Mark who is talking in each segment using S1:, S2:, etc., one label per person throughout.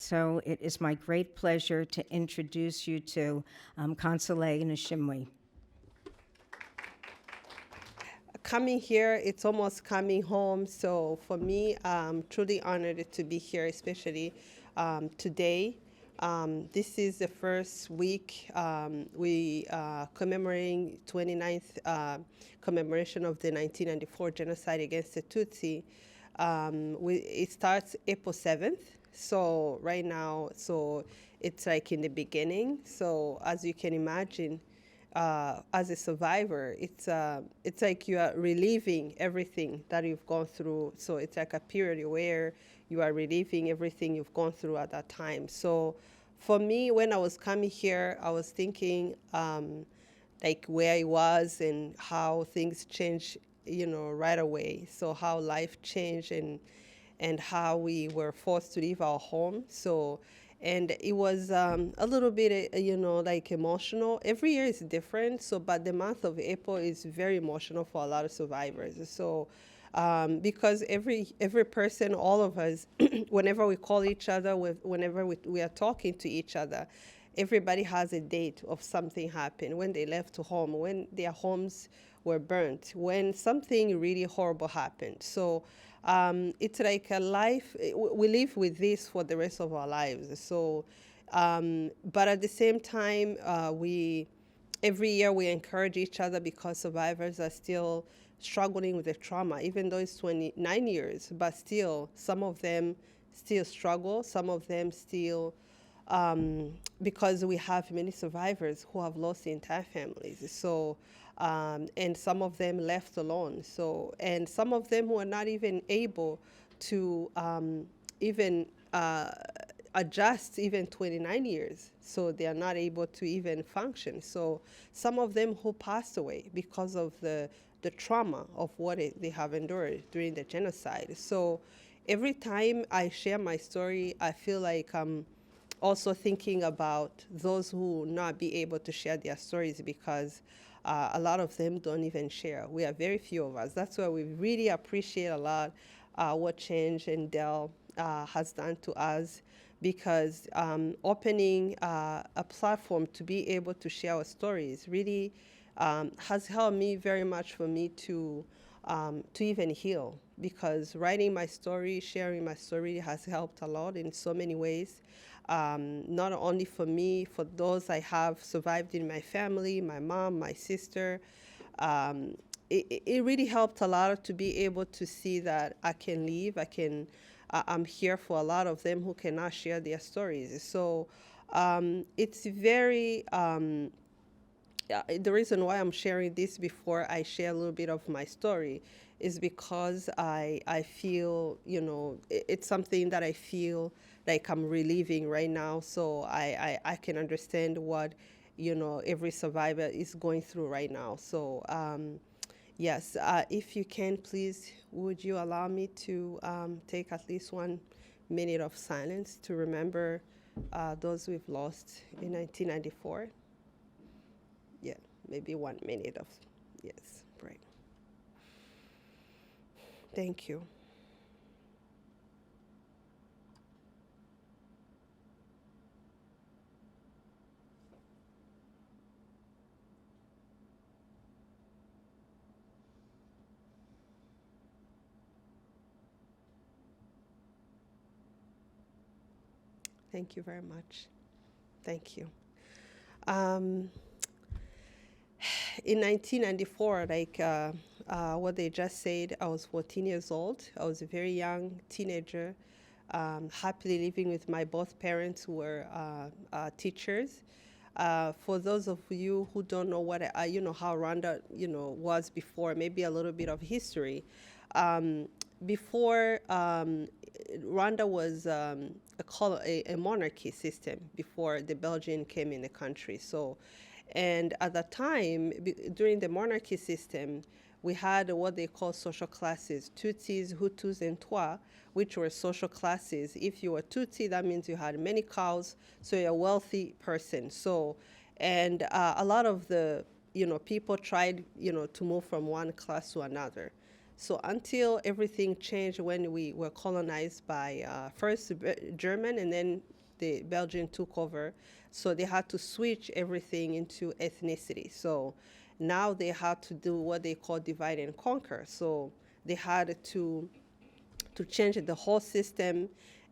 S1: So it is my great pleasure to introduce you to Consolee Nishimwe.
S2: Coming here, it's almost coming home. So for me, I'm truly honored to be here, especially today. This is the first week we commemorating 29th commemoration of the 1994 genocide against the Tutsi. It starts April 7th. So right now, so it's like in the beginning. So as you can imagine, as a survivor, it's like you are reliving everything that you've gone through. So it's like a period where you are reliving everything you've gone through at that time. So for me, when I was coming here, I was thinking like where I was and how things changed, right away. So how life changed and how we were forced to leave our home. So, and it was a little bit, like emotional. Every year is different. So, but the month of April is very emotional for a lot of survivors. So, because every person, all of us, whenever we call each other, whenever we are talking to each other, everybody has a date of something happened, when they left home, when their homes were burnt, when something really horrible happened. So it's like a life, we live with this for the rest of our lives. So, but at the same time, every year we encourage each other because survivors are still struggling with the trauma, even though it's 29 years, but still, some of them still struggle, some of them still, because we have many survivors who have lost the entire families. So, and some of them left alone. So, and some of them were not even able to even adjust even 29 years. So they are not able to even function. So some of them who passed away because of the trauma of what they have endured during the genocide. So every time I share my story, I feel like I'm also thinking about those who will not be able to share their stories because a lot of them don't even share. We are very few of us. That's why we really appreciate a lot what Chhange and Dell has done to us, because opening a platform to be able to share our stories really has helped me very much for me to even heal, because writing my story, sharing my story has helped a lot in so many ways. Not only for me, for those I have survived in my family, my mom, my sister. It really helped a lot to be able to see that I can live, I'm here for a lot of them who cannot share their stories. So it's very, the reason why I'm sharing this before I share a little bit of my story is because I feel, it's something that I feel like I'm reliving right now. So I can understand what, every survivor is going through right now. So yes, if you can, please, would you allow me to take at least 1 minute of silence to remember those we've lost in 1994? Yeah, maybe 1 minute of, yes, right. Thank you. Thank you very much. Thank you. In 1994, like what they just said, I was 14 years old. I was a very young teenager, happily living with my both parents who were teachers. For those of you who don't know what, how Rwanda, was before, maybe a little bit of history. Before, Rwanda was a monarchy system before the Belgian came in the country. So, and at that time, during the monarchy system, we had what they call social classes, Tutsis, Hutus, and Twa, which were social classes. If you were Tutsi, that means you had many cows, so you're a wealthy person. So, and a lot of the, people tried, to move from one class to another. So until everything changed when we were colonized by first German and then the Belgian took over, so they had to switch everything into ethnicity. So now they had to do what they call divide and conquer. So they had to change the whole system,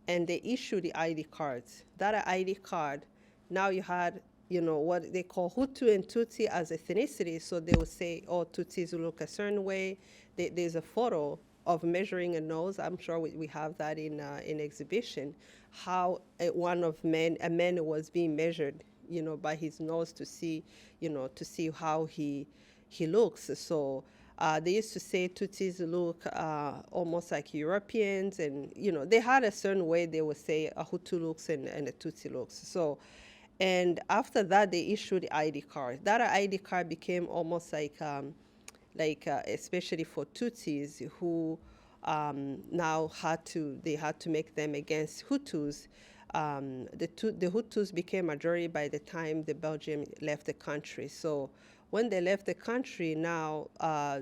S2: and they issue the ID cards. That ID card, now you had, what they call Hutu and Tutsi as ethnicity. So they would say, oh, Tutsis look a certain way. There's a photo of measuring a nose. I'm sure we have that in exhibition, how a man was being measured, by his nose to see, how he looks. So they used to say Tutsis look almost like Europeans, and they had a certain way they would say a Hutu looks and a Tutsi looks. So, and after that they issued the ID card. That ID card became almost like especially for Tutsis who now had to make them against Hutus. The Hutus became majority by the time the Belgium left the country. So when they left the country, now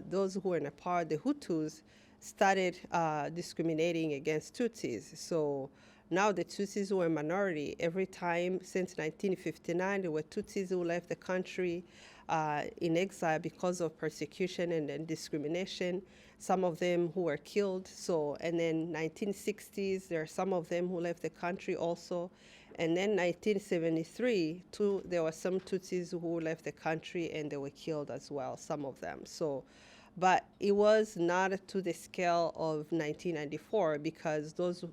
S2: those who were in a part, the Hutus, started discriminating against Tutsis. So now the Tutsis were a minority. Every time since 1959, there were Tutsis who left the country in exile because of persecution and discrimination. Some of them who were killed. So, and then 1960s, there are some of them who left the country also. And then 1973, there were some Tutsis who left the country and they were killed as well, some of them. So, but it was not to the scale of 1994, because those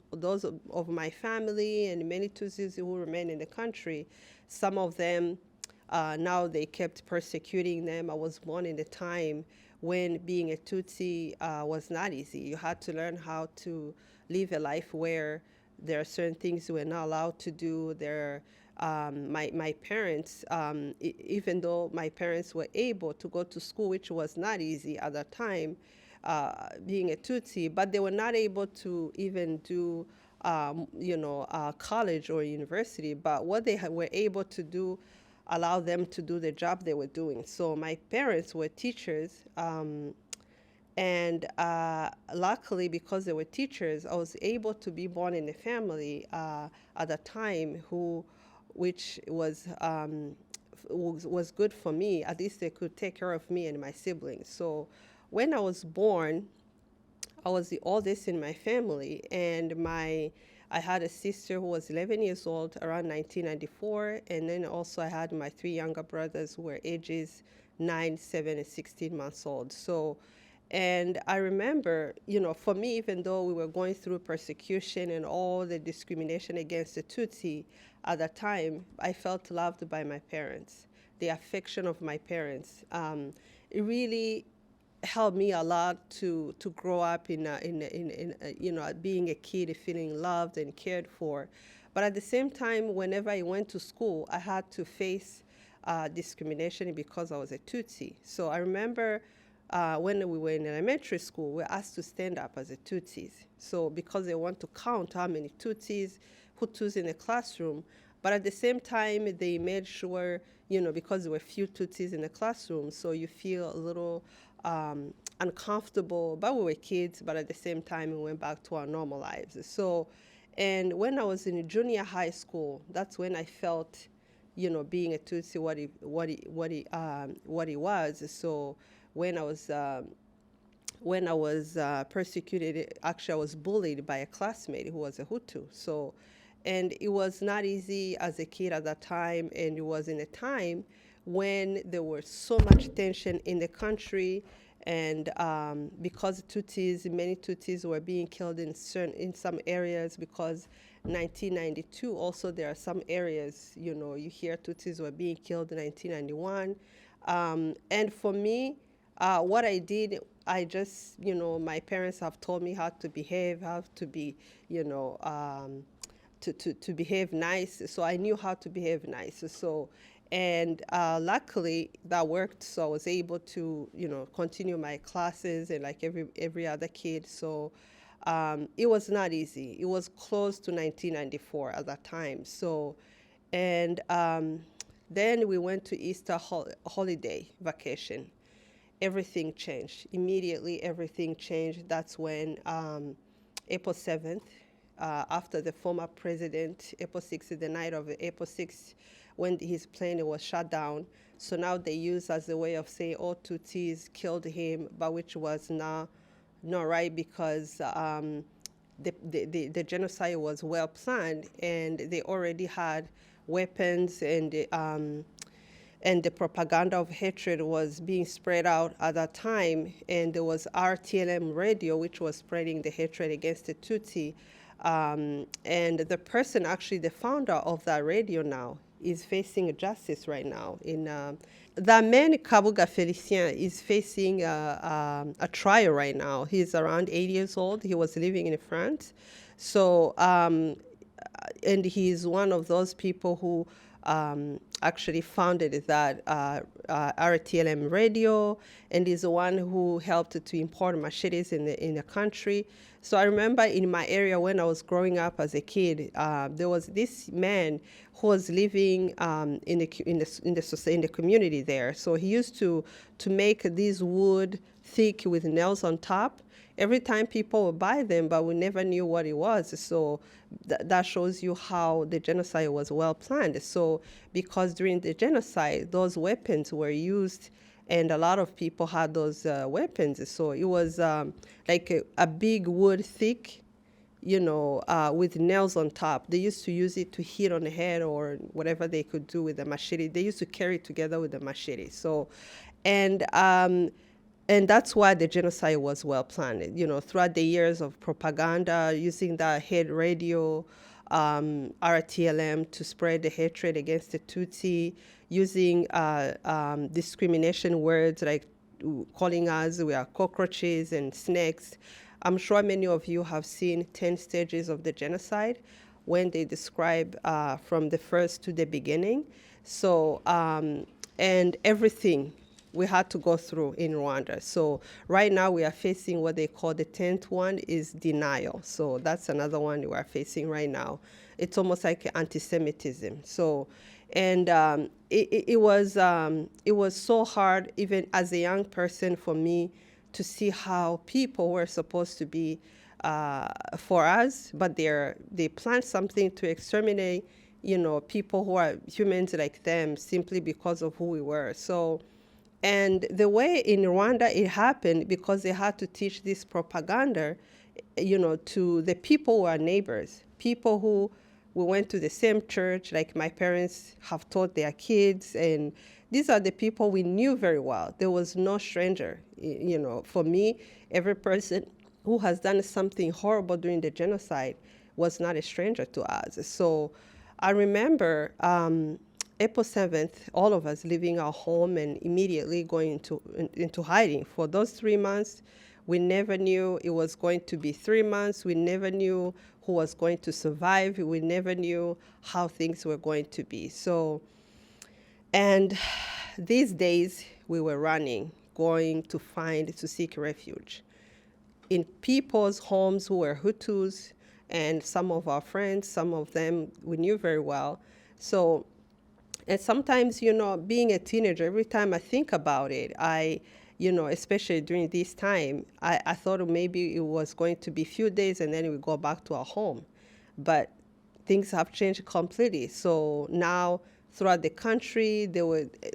S2: of my family and many Tutsis who remain in the country, some of them, now they kept persecuting them. I was born in a time when being a Tutsi was not easy. You had to learn how to live a life where there are certain things you were not allowed to do. My parents, even though my parents were able to go to school, which was not easy at that time, being a Tutsi, but they were not able to even do, college or university. But what they were able to do allowed them to do the job they were doing. So my parents were teachers. And luckily, because they were teachers, I was able to be born in a family at a time which was good for me. At least they could take care of me and my siblings. So when I was born, I was the oldest in my family, and I had a sister who was 11 years old around 1994, and then also I had my 3 younger brothers who were ages 9, 7, and 16 months old. So. And I remember, for me, even though we were going through persecution and all the discrimination against the Tutsi at that time, I felt loved by my parents. The affection of my parents, it really helped me a lot to grow up in being a kid, feeling loved and cared for. But at the same time, whenever I went to school, I had to face discrimination because I was a Tutsi. So I remember. When we were in elementary school, we were asked to stand up as a Tutsis. So because they want to count how many Tutsis, Hutus in the classroom, but at the same time, they made sure, because there were few Tutsis in the classroom, so you feel a little uncomfortable. But we were kids, but at the same time, we went back to our normal lives. So, and when I was in junior high school, that's when I felt, being a Tutsi, what he was. So. When I was persecuted, actually I was bullied by a classmate who was a Hutu. So, and it was not easy as a kid at that time, and it was in a time when there was so much tension in the country, and because many Tutsis were being killed in some areas, because 1992 also there are some areas, you hear Tutsis were being killed in 1991, and for me. What I did, I just, my parents have told me how to behave, how to be, to behave nice. So I knew how to behave nice. So, and luckily that worked. So I was able to, continue my classes and like every other kid. So it was not easy. It was close to 1994 at that time. So, and then we went to Easter holiday vacation. Everything changed. Immediately, everything changed. That's when April 7th, after the former president, April 6th, the night of April 6th, when his plane was shut down. So now they use as a way of saying, oh, Tutsis killed him, but which was not right, because the genocide was well planned, and they already had weapons, and the propaganda of hatred was being spread out at that time. And there was RTLM radio, which was spreading the hatred against the Tutsi. And the person, actually the founder of that radio now, is facing justice right now. The man, Kwibuka Felicien, is facing a trial right now. He's around 80 years old. He was living in France. So, and he's one of those people who actually founded that RTLM radio, and is the one who helped to import machetes in the country. So I remember in my area when I was growing up as a kid, there was this man who was living in the community there. So he used to make these wood thick with nails on top. Every time people would buy them, but we never knew what it was. So that shows you how the genocide was well planned. So because during the genocide, those weapons were used, and a lot of people had those weapons. So it was like a big wood thick, with nails on top. They used to use it to hit on the head or whatever they could do with the machete. They used to carry it together with the machete. So, and that's why the genocide was well planned. Throughout the years of propaganda, using the hate radio, RTLM to spread the hatred against the Tutsi, using discrimination words like calling us, we are cockroaches and snakes. I'm sure many of you have seen 10 stages of the genocide when they describe from the first to the beginning. So, and everything we had to go through in Rwanda. So right now we are facing what they call the 10th one is denial. So that's another one we are facing right now. It's almost like anti-Semitism. So, and it was so hard, even as a young person, for me to see how people were supposed to be for us, but they planned something to exterminate, people who are humans like them simply because of who we were. So, and the way in Rwanda it happened, because they had to teach this propaganda, to the people who are neighbors, people who we went to the same church, like my parents have taught their kids, and these are the people we knew very well. There was no stranger. For me, every person who has done something horrible during the genocide was not a stranger to us. So I remember April 7th, all of us leaving our home and immediately going into hiding. For those 3 months, we never knew it was going to be 3 months. We never knew who was going to survive. We never knew how things were going to be. So, and these days we were running, going to seek refuge in people's homes who were Hutus, and some of our friends, some of them we knew very well. So, and sometimes, being a teenager, every time I think about it, especially during this time, I thought maybe it was going to be a few days and then we go back to our home. But things have changed completely. So now throughout the country,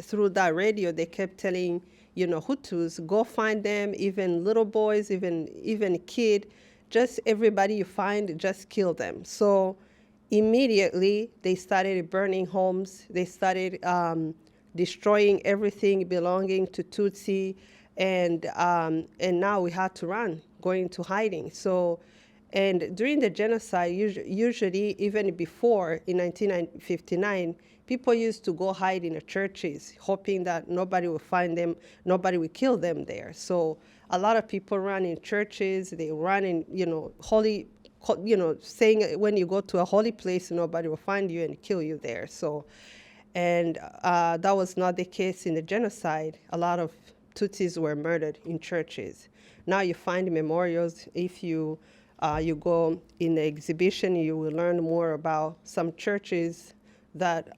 S2: through that radio, they kept telling, Hutus, go find them, even little boys, even a kid, just everybody you find, just kill them. So immediately they started burning homes. They started destroying everything belonging to Tutsi, and now we had to run, going into hiding. So, and during the genocide, usually even before in 1959, people used to go hide in the churches, hoping that nobody will find them, nobody will kill them there. So a lot of people run in churches. They run in holy. Saying when you go to a holy place, nobody will find you and kill you there. So, and that was not the case in the genocide. A lot of Tutsis were murdered in churches. Now you find memorials. If you go in the exhibition, you will learn more about some churches that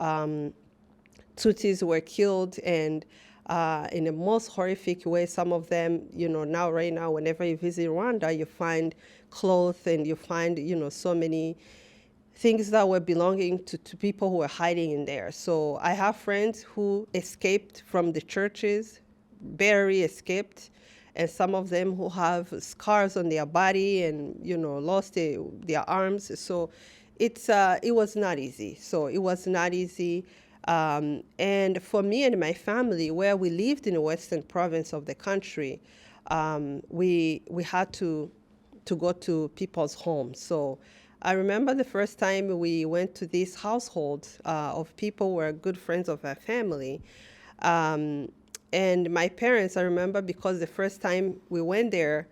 S2: Tutsis were killed, and in the most horrific way. Some of them, right now, whenever you visit Rwanda, you find clothes and you find, so many things that were belonging to people who were hiding in there. So I have friends who escaped from the churches, barely escaped, and some of them who have scars on their body and lost their arms. So it was not easy. And for me and my family, where we lived in the western province of the country, we had to go to people's homes. So I remember the first time we went to this household of people who were good friends of our family. And my parents, I remember, because the first time we went there,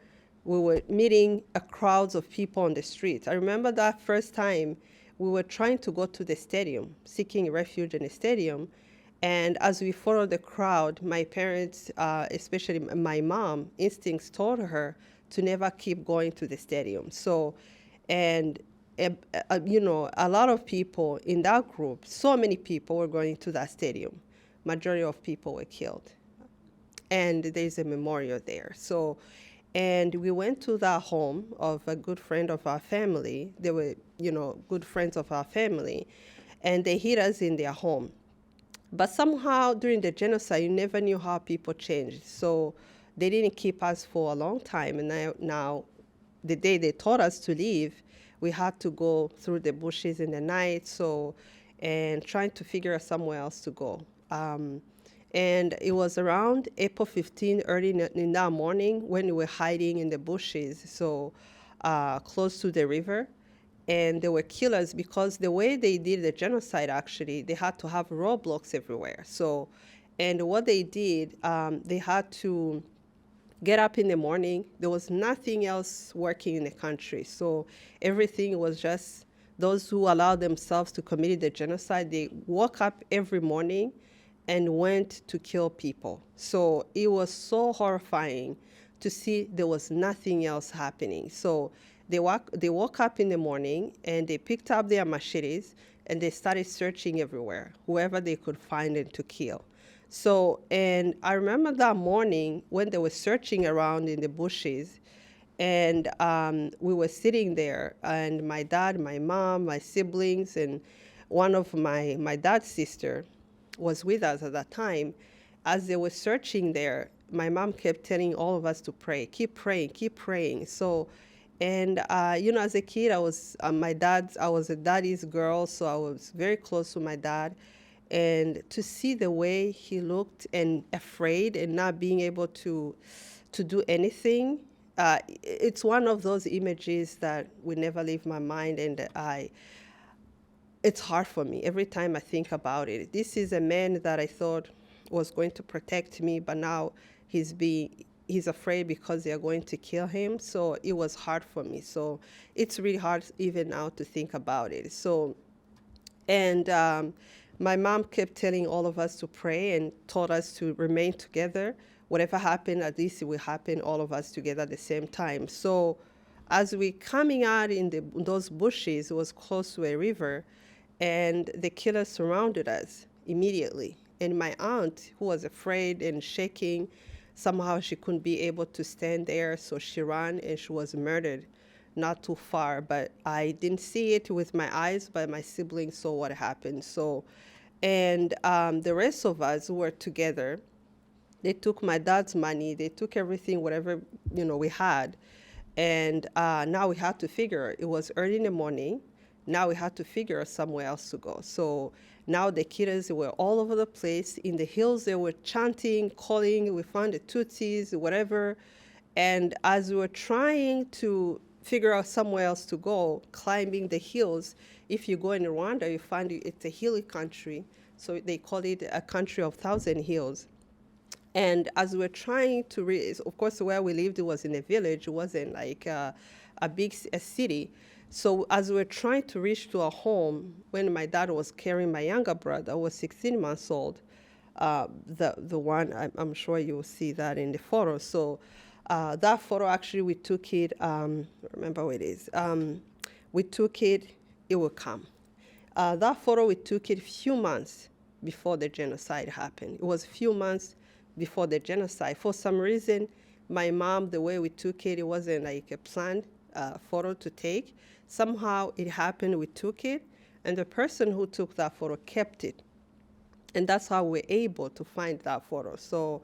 S2: we were meeting a crowds of people on the street. I remember that first time we were trying to go to the stadium, seeking refuge in the stadium. And as we followed the crowd, my parents, especially my mom, instincts told her to never keep going to the stadium. So, and a lot of people in that group, so many people were going to that stadium. Majority of people were killed. And there's a memorial there. So, and we went to the home of a good friend of our family. They were, good friends of our family, and they hid us in their home. But somehow during the genocide, you never knew how people changed. So they didn't keep us for a long time. And now the day they told us to leave, we had to go through the bushes in the night, and trying to figure out somewhere else to go. And it was around April 15, early in that morning, when we were hiding in the bushes, so close to the river. And they were killers because the way they did the genocide, actually, they had to have roadblocks everywhere. So, and what they did, they had to get up in the morning. There was nothing else working in the country. So everything was just those who allowed themselves to commit the genocide. They woke up every morning and went to kill people. So it was so horrifying to see there was nothing else happening. So they woke up in the morning and they picked up their machetes and they started searching everywhere, whoever they could find and to kill. So, and I remember that morning when they were searching around in the bushes, and we were sitting there, and my dad, my mom, my siblings, and one of my dad's sister was with us at that time. As they were searching there, my mom kept telling all of us to pray, keep praying, keep praying. So, and as a kid, I was I was a daddy's girl, so I was very close to my dad. And to see the way he looked and afraid and not being able to do anything, it's one of those images that will never leave my mind, and it's hard for me every time I think about it. This is a man that I thought was going to protect me, but now he's afraid because they are going to kill him. So it was hard for me. So it's really hard even now to think about it. So, and my mom kept telling all of us to pray and taught us to remain together. Whatever happened, at least it will happen all of us together at the same time. So as we coming out in those bushes, it was close to a river, and the killers surrounded us immediately. And my aunt, who was afraid and shaking, somehow she couldn't be able to stand there, so she ran and she was murdered not too far. But I didn't see it with my eyes, but my siblings saw what happened. So, and the rest of us who were together, they took my dad's money, they took everything, whatever we had, and now we had to figure. It was early in the morning. Now we had to figure somewhere else to go. So now the killers were all over the place. In the hills, they were chanting, calling. We found the Tutsis, whatever. And as we were trying to figure out somewhere else to go, climbing the hills, if you go in Rwanda, you find it's a hilly country. So they call it a country of 1,000 hills. And as we were trying to reach, of course, where we lived, it was in a village. It wasn't like a big city. So as we were trying to reach to our home, when my dad was carrying my younger brother, who was 16 months old, the one, I'm sure you will see that in the photo. So that photo, actually, we took it, remember what it is. We took it, it will come. That photo, we took it a few months before the genocide happened. It was a few months before the genocide. For some reason, my mom, the way we took it, it wasn't like a planned photo to take. Somehow it happened, we took it, and the person who took that photo kept it. And that's how we're able to find that photo. So,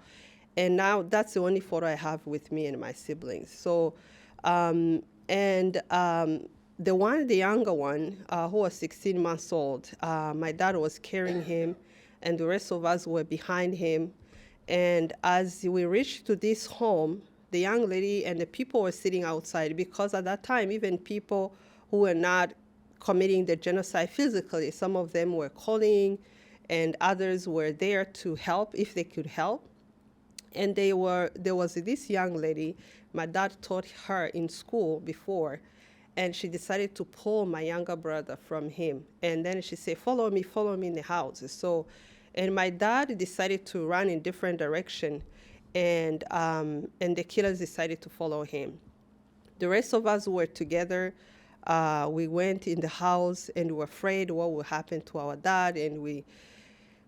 S2: and now that's the only photo I have with me and my siblings. So, the younger one, who was 16 months old, my dad was carrying him, and the rest of us were behind him. And as we reached to this home, the young lady and the people were sitting outside, because at that time, even people who were not committing the genocide physically, some of them were calling, and others were there to help if they could help. And there was this young lady, my dad taught her in school before, and she decided to pull my younger brother from him. And then she said, follow me in the house. So, and my dad decided to run in different direction, and the killers decided to follow him. The rest of us were together. We went in the house, and we were afraid what would happen to our dad, and we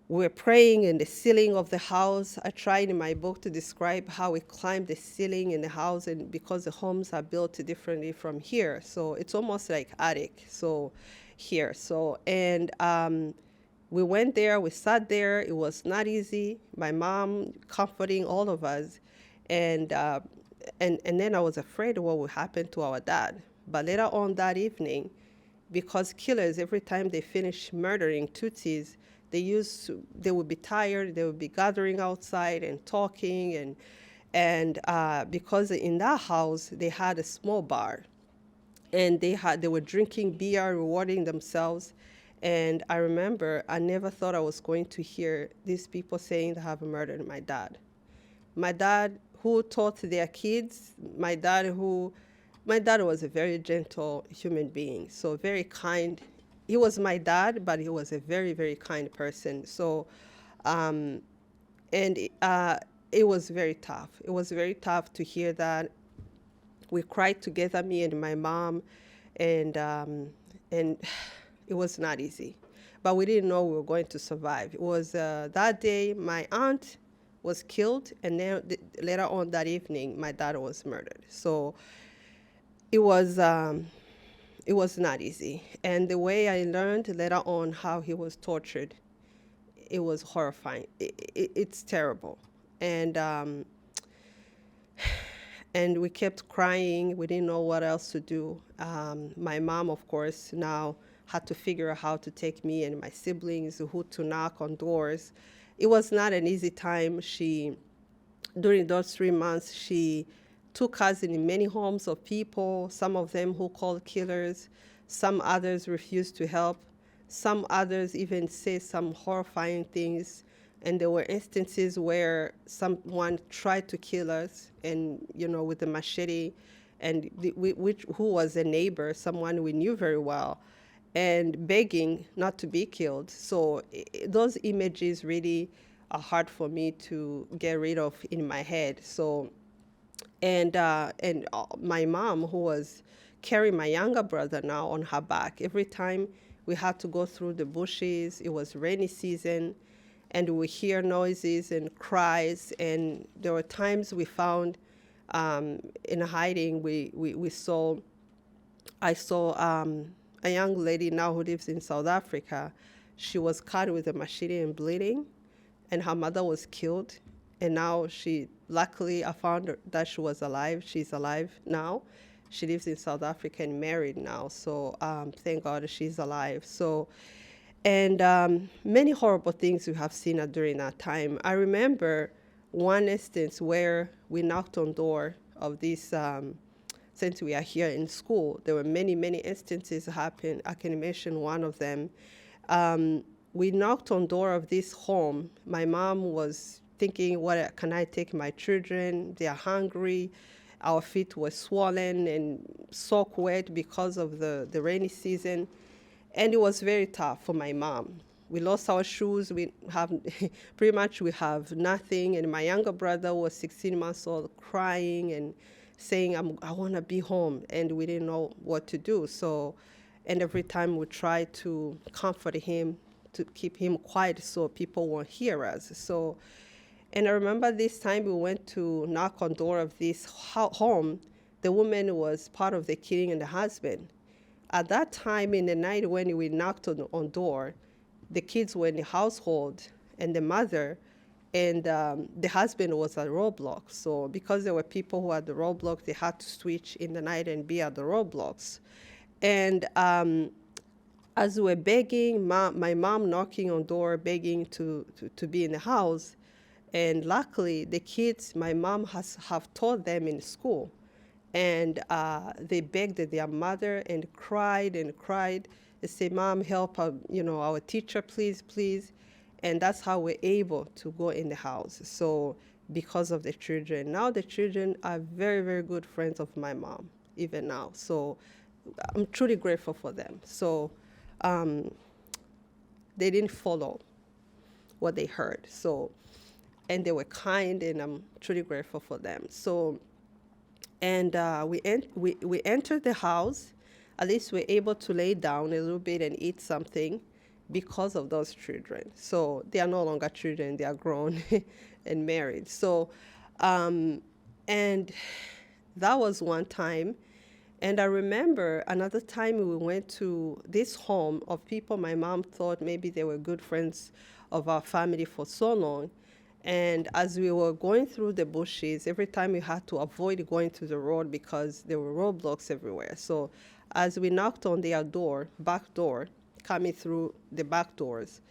S2: were praying in the ceiling of the house. I tried in my book to describe how we climbed the ceiling in the house, and because the homes are built differently from here, so it's almost like attic. So here, so and we went there. We sat there. It was not easy. My mom comforting all of us, and then I was afraid what would happen to our dad. But later on that evening, because killers, every time they finish murdering Tutsis, they would be tired, they would be gathering outside and talking, and because in that house they had a small bar, and they were drinking beer, rewarding themselves. And I remember I never thought I was going to hear these people saying they have murdered my dad. My dad who taught their kids, my dad was a very gentle human being, so very kind. He was my dad, but he was a very, very kind person. So, it was very tough. It was very tough to hear that. We cried together, me and my mom, and it was not easy. But we didn't know we were going to survive. It was that day my aunt was killed, and then later on that evening, my dad was murdered. So it was not easy. And the way I learned later on how he was tortured, it was horrifying. It's terrible. And we kept crying. We didn't know what else to do. My mom, of course, now had to figure out how to take me and my siblings, who to knock on doors. It was not an easy time. During those 3 months, she took us in many homes of people, some of them who called killers, some others refused to help, some others even say some horrifying things. And there were instances where someone tried to kill us, and with a machete, and who was a neighbor, someone we knew very well, and begging not to be killed. So those images really are hard for me to get rid of in my head. So. And my mom, who was carrying my younger brother now on her back, every time we had to go through the bushes, it was rainy season, and we hear noises and cries. And there were times we found in hiding, I saw a young lady now who lives in South Africa. She was cut with a machete and bleeding, and her mother was killed. And now luckily I found that she was alive. She's alive now. She lives in South Africa and married now. So thank God she's alive. So, and many horrible things we have seen during that time. I remember one instance where we knocked on door of this, since we are here in school, there were many, many instances happen. I can mention one of them. We knocked on door of this home. My mom was thinking, what can I take my children? They are hungry. Our feet were swollen and soak wet because of the rainy season. And it was very tough for my mom. We lost our shoes. We have we have nothing. And my younger brother was 16 months old, crying and saying, I want to be home. And we didn't know what to do. So, and every time we tried to comfort him, to keep him quiet so people won't hear us. So, And I remember this time we went to knock on door of this home. The woman was part of the killing and the husband. At that time in the night when we knocked on door, the kids were in the household and the mother and the husband was at roadblocks. So because there were people who had the roadblocks, they had to switch in the night and be at the roadblocks. And as we were begging, my mom knocking on door, begging to be in the house, and luckily the kids, my mom have taught them in school, and they begged their mother and cried. They say, "Mom, help our teacher, please, please." And that's how we're able to go in the house. So because of the children. Now the children are very, very good friends of my mom, even now. So I'm truly grateful for them. So they didn't follow what they heard. So, and they were kind, and I'm truly grateful for them. So, and we entered the house. At least we're able to lay down a little bit and eat something because of those children. So they are no longer children, they are grown and married. So, and that was one time. And I remember another time we went to this home of people my mom thought maybe they were good friends of our family for so long. And as we were going through the bushes, every time we had to avoid going to the road because there were roadblocks everywhere. So as we knocked on their door, back door, coming through the back doors,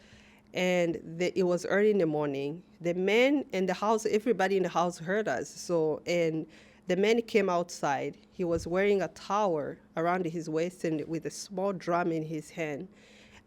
S2: and it was early in the morning, the men in the house, everybody in the house heard us. So, and the man came outside. He was wearing a towel around his waist and with a small drum in his hand.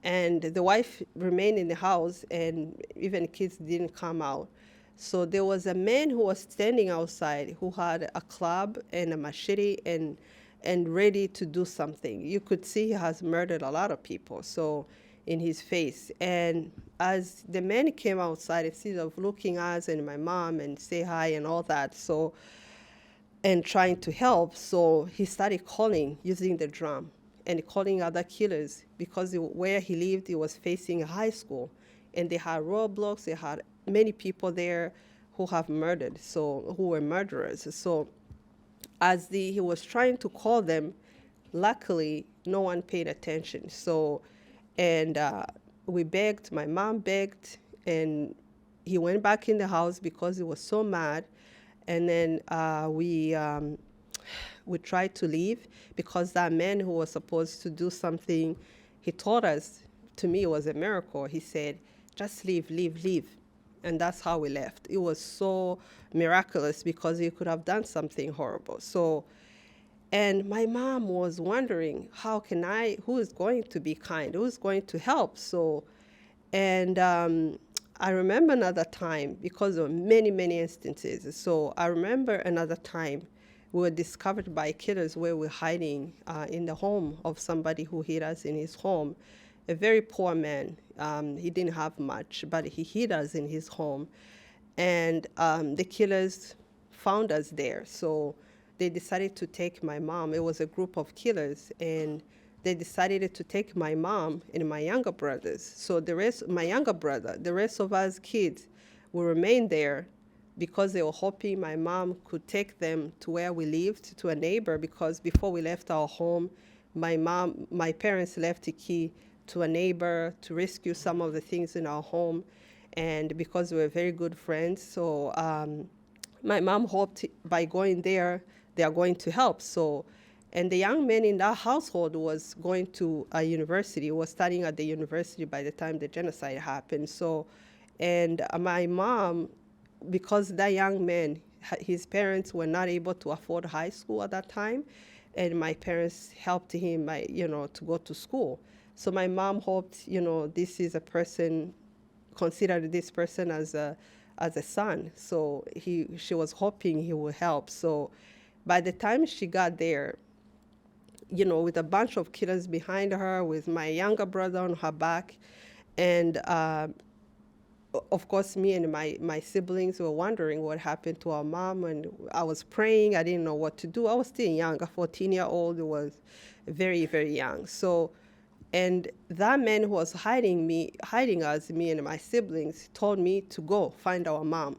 S2: And the wife remained in the house, and even the kids didn't come out. So there was a man who was standing outside who had a club and a machete and ready to do something. You could see he has murdered a lot of people, so in his face. And as the man came outside, instead of looking at us and my mom and say hi and all that, so, and trying to help, so he started calling using the drum and calling other killers because where he lived, he was facing a high school, and they had roadblocks. They had many people there who have murdered, so who were murderers. So as he was trying to call them, luckily no one paid attention. So, and we begged. My mom begged, and he went back in the house because he was so mad. And then we tried to leave because that man who was supposed to do something, he told us, to me it was a miracle. He said, just leave, leave, leave. And that's how we left. It was so miraculous because he could have done something horrible. So, and my mom was wondering, who is going to be kind? Who is going to help? So, and I remember another time because of many, many instances. So I remember another time we were discovered by killers where we're hiding in the home of somebody who hid us in his home. A very poor man. He didn't have much, but he hid us in his home. And the killers found us there. So they decided to take my mom. It was a group of killers, and they decided to take my mom and my younger brothers. So the rest of us kids will remain there because they were hoping my mom could take them to where we lived, to a neighbor, because before we left our home, my parents left a key to a neighbor to rescue some of the things in our home. And because we were very good friends, so my mom hoped by going there, they are going to help. So, and the young man in that household was going to a university, was studying at the university by the time the genocide happened. So, and my mom, because that young man, his parents were not able to afford high school at that time, and my parents helped him, to go to school. So my mom hoped, this is a person, considered this person as a son. So she was hoping he would help. So by the time she got there, with a bunch of killers behind her, with my younger brother on her back, and of course, me and my siblings were wondering what happened to our mom, and I was praying. I didn't know what to do. I was still young. A 14-year-old was very, very young. So, and that man who was hiding us, me and my siblings, told me to go find our mom.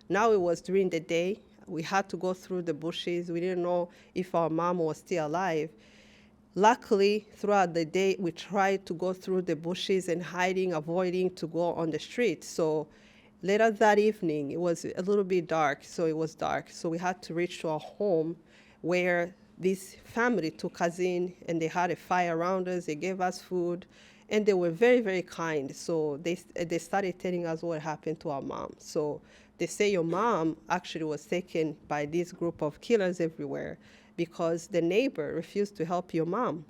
S2: Now it was during the day. We had to go through the bushes. We didn't know if our mom was still alive. Luckily, throughout the day, we tried to go through the bushes and hiding, avoiding to go on the street. So later that evening, it was a little bit dark, so it was dark. So we had to reach to our home where this family took us in, and they had a fire around us. They gave us food, and they were very, very kind. So they started telling us what happened to our mom. So they say your mom actually was taken by this group of killers everywhere because the neighbor refused to help your mom.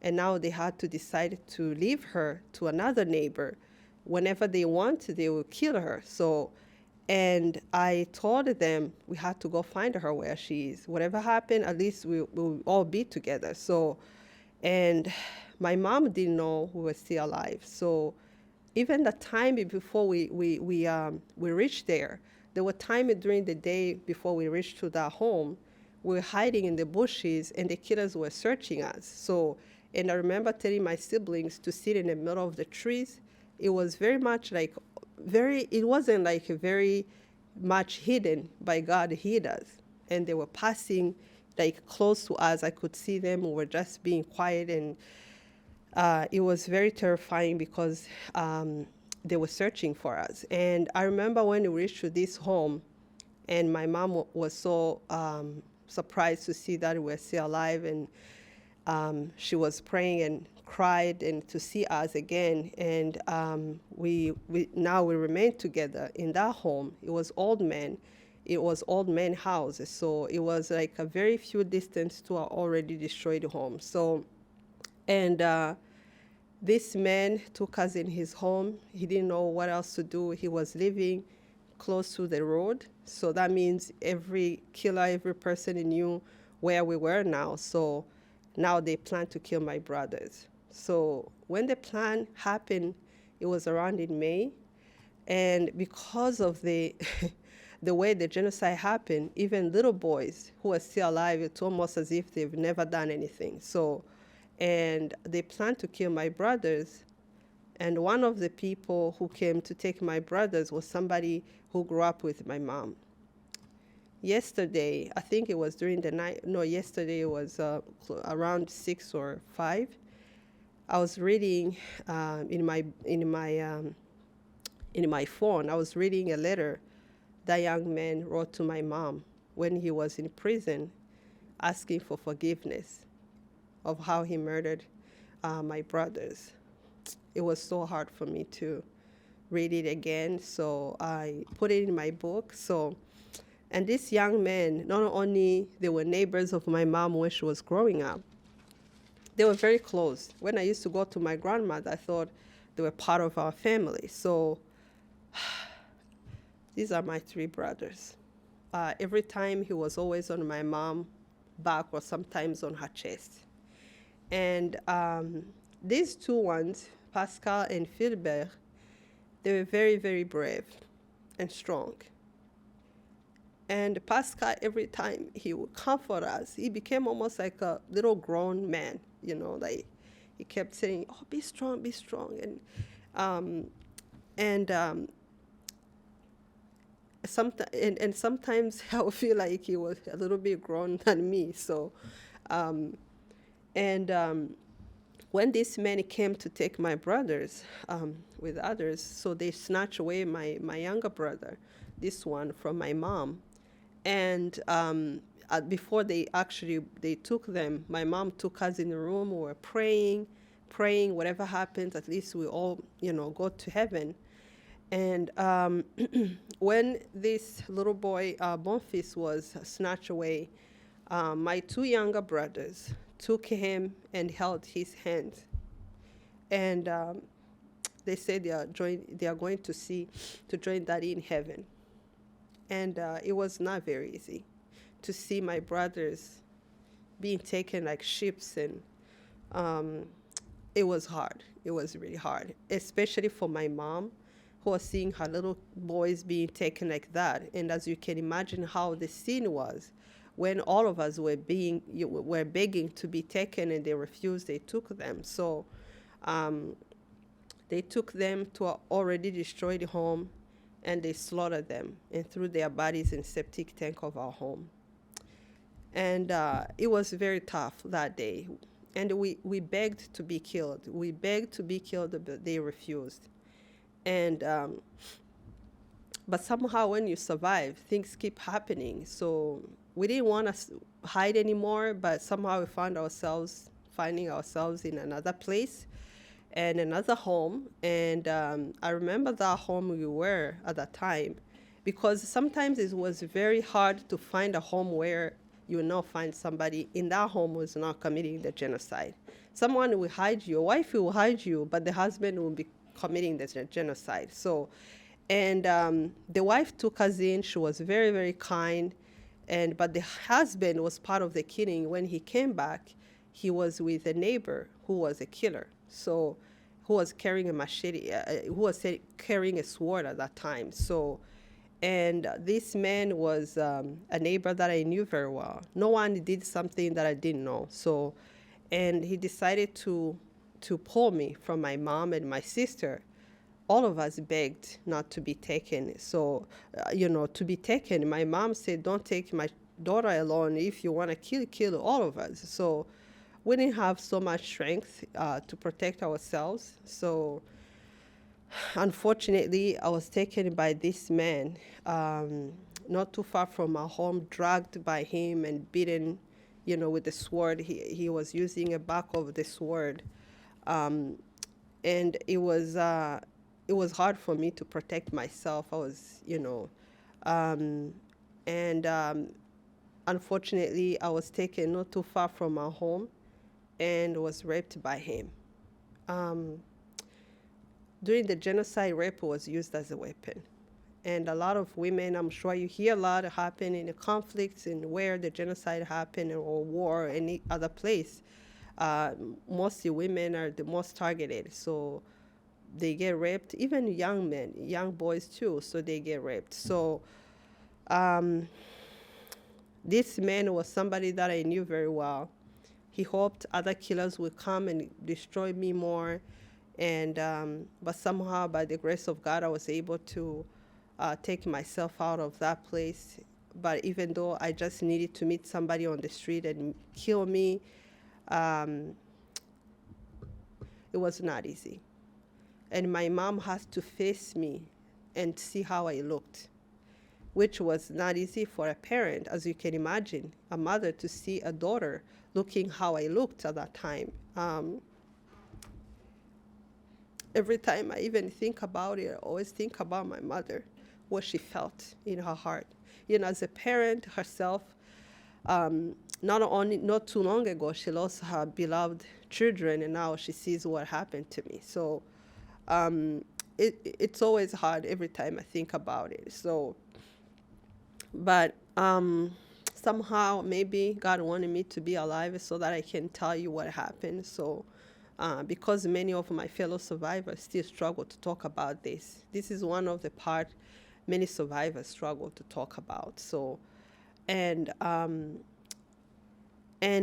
S2: And now they had to decide to leave her to another neighbor. Whenever they want, they will kill her. So, and I told them we had to go find her where she is. Whatever happened, at least we'll all be together. So, and my mom didn't know we were still alive. So even the time before we reached there were times during the day before we reached to that home, we were hiding in the bushes and the killers were searching us. So, and I remember telling my siblings to sit in the middle of the trees. It was very much like, it wasn't like very much hidden, by God hid us. And they were passing like close to us. I could see them. We were just being quiet, and it was very terrifying because they were searching for us. And I remember when we reached to this home, and my mom was so surprised to see that we were still alive, and she was praying and cried and to see us again. And we now we remained together in that home. It was old men. It was old men houses, so it was like a very few distance to our already destroyed home. So, and this man took us in his home. He didn't know what else to do. He was living close to the road. So that means every killer, every person knew where we were now. So now they plan to kill my brothers. So when the plan happened, it was around in May. And because of the the way the genocide happened, even little boys who are still alive, it's almost as if they've never done anything. So, and they planned to kill my brothers. And one of the people who came to take my brothers was somebody who grew up with my mom. Yesterday, I think it was during the night, no, yesterday it was around 6 or 5. I was reading in my phone, I was reading a letter that young man wrote to my mom when he was in prison, asking for forgiveness of how he murdered my brothers. It was so hard for me to read it again, so I put it in my book. So, and this young man, not only they were neighbors of my mom when she was growing up, they were very close. When I used to go to my grandmother, I thought they were part of our family. So these are my 3 brothers. Every time he was always on my mom's back or sometimes on her chest. And these 2 ones, Pascal and Philbert, they were very, very brave and strong. And Pascal, every time he would comfort us, he became almost like a little grown man, you know, like he kept saying, oh, be strong, be strong. And sometimes I would feel like he was a little bit grown than me. So, when this man came to take my brothers with others, so they snatched away my younger brother, this one, from my mom. And before they took them, my mom took us in the room. We were praying, whatever happens, at least we all, go to heaven. And when this little boy, Bonfils, was snatched away, my 2 younger brothers took him and held his hands. And they said they are going to join Daddy in heaven. And it was not very easy to see my brothers being taken like sheep, and it was hard. It was really hard, especially for my mom, who was seeing her little boys being taken like that. And as you can imagine how the scene was, when all of us were begging to be taken and they refused, they took them. So they took them to an already destroyed home, and they slaughtered them and threw their bodies in septic tank of our home. And it was very tough that day. And we begged to be killed. We begged to be killed, but they refused. And but somehow when you survive, things keep happening. So we didn't want to hide anymore, but somehow we finding ourselves in another place and another home. And I remember that home we were at that time, because sometimes it was very hard to find a home where you will not find somebody in that home who is not committing the genocide. Someone will hide you, a wife will hide you, but the husband will be committing the genocide. So, and the wife took us in. She was very, very kind. But the husband was part of the killing. When he came back, he was with a neighbor who was a killer. So, who was carrying a machete, who was carrying a sword at that time. So, and this man was a neighbor that I knew very well. No one did something that I didn't know. So, and he decided to pull me from my mom and my sister. All of us begged not to be taken. So, to be taken. My mom said, don't take my daughter alone. If you want to kill all of us. So we didn't have so much strength to protect ourselves. So unfortunately, I was taken by this man, not too far from our home, dragged by him and beaten, with the sword. He was using a back of the sword. And it was hard for me to protect myself. I was, unfortunately, I was taken not too far from our home and was raped by him. During the genocide, rape was used as a weapon. And a lot of women, I'm sure you hear a lot happen in the conflicts and where the genocide happened, or war, or any other place. Mostly women are the most targeted. So they get raped, even young men, young boys too, so they get raped. So this man was somebody that I knew very well. He hoped other killers would come and destroy me more. And but somehow, by the grace of God, I was able to take myself out of that place. But even though I just needed to meet somebody on the street and kill me, it was not easy. And my mom has to face me and see how I looked, which was not easy for a parent, as you can imagine, a mother to see a daughter looking how I looked at that time. Every time I even think about it, I always think about my mother, what she felt in her heart. As a parent herself, not too long ago, she lost her beloved children, and now she sees what happened to me. So it's always hard every time I think about it. So, but somehow maybe God wanted me to be alive so that I can tell you what happened. So because many of my fellow survivors still struggle to talk about this. This is one of the part many survivors struggle to talk about. So, and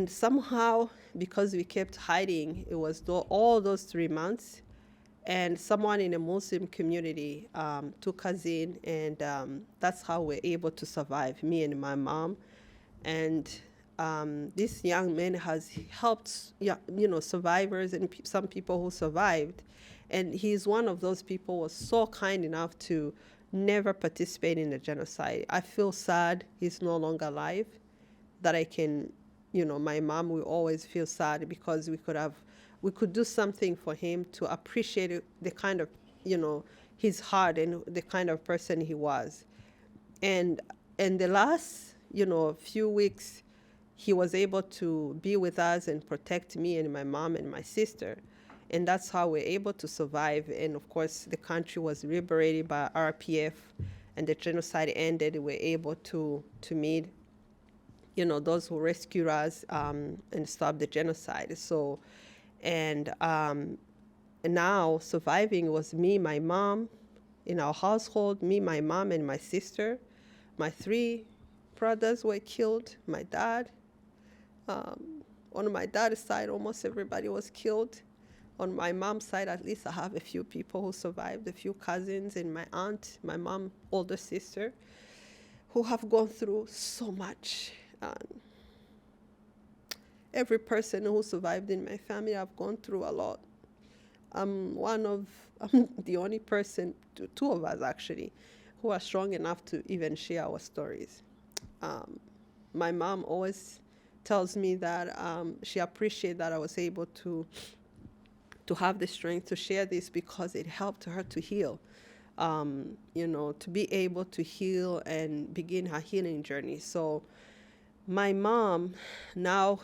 S2: somehow, because we kept hiding, it was all those 3 months, and someone in a Muslim community took us in, and that's how we're able to survive, me and my mom. And this young man has helped, survivors and some people who survived. And he's one of those people who was so kind enough to never participate in the genocide. I feel sad he's no longer alive, that I can, my mom will always feel sad, because we could do something for him to appreciate the kind of, his heart and the kind of person he was. And the last, few weeks, he was able to be with us and protect me and my mom and my sister. And that's how we're able to survive. And of course, the country was liberated by RPF, and the genocide ended. We're able to meet, those who rescued us and stop the genocide. So, and now surviving was me, my mom, in our household, me, my mom, and my sister. My 3 brothers were killed, my dad. On my dad's side, almost everybody was killed. On my mom's side, at least I have a few people who survived, a few cousins, and my aunt, my mom's older sister, who have gone through so much. Every person who survived in my family, I've gone through a lot. I'm the only person, two of us actually, who are strong enough to even share our stories. My mom always tells me that she appreciates that I was able to have the strength to share this because it helped her to heal. To be able to heal and begin her healing journey. So my mom now,